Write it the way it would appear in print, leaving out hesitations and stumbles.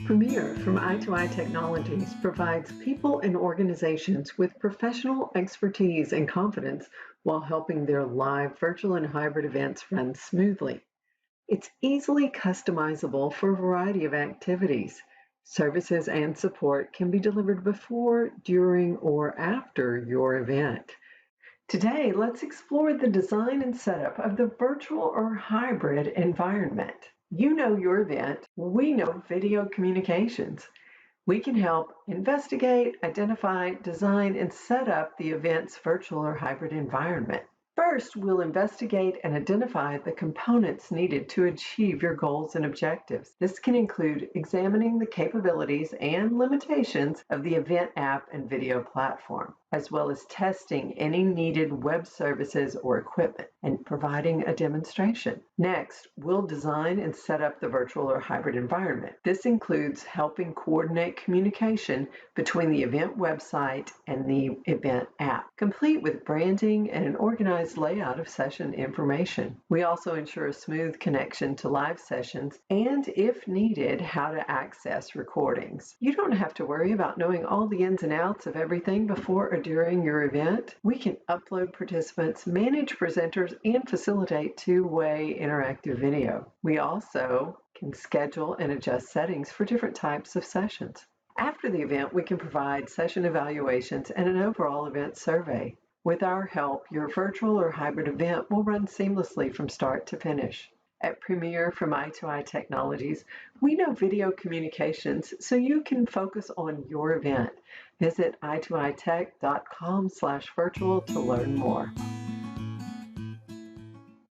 Premier from i2i Technologies provides people and organizations with professional expertise and confidence while helping their live, virtual, and hybrid events run smoothly. It's easily customizable for a variety of activities. Services and support can be delivered before, during, or after your event. Today, let's explore the design and setup of the virtual or hybrid environment. You know your event, we know video communications. We can help investigate, identify, design, and set up the event's virtual or hybrid environment. First, we'll investigate and identify the components needed to achieve your goals and objectives. This can include examining the capabilities and limitations of the event app and video platform, as well as testing any needed web services or equipment and providing a demonstration. Next, we'll design and set up the virtual or hybrid environment. This includes helping coordinate communication between the event website and the event app, complete with branding and an organized layout of session information. We also ensure a smooth connection to live sessions and, if needed, how to access recordings. You don't have to worry about knowing all the ins and outs of everything before or during your event. We can upload participants, manage presenters, and facilitate two-way interactive video. We also can schedule and adjust settings for different types of sessions. After the event, we can provide session evaluations and an overall event survey. With our help, your virtual or hybrid event will run seamlessly from start to finish. At Premier from i2i Technologies, we know video communications so you can focus on your event. Visit i2itech.com/virtual to learn more.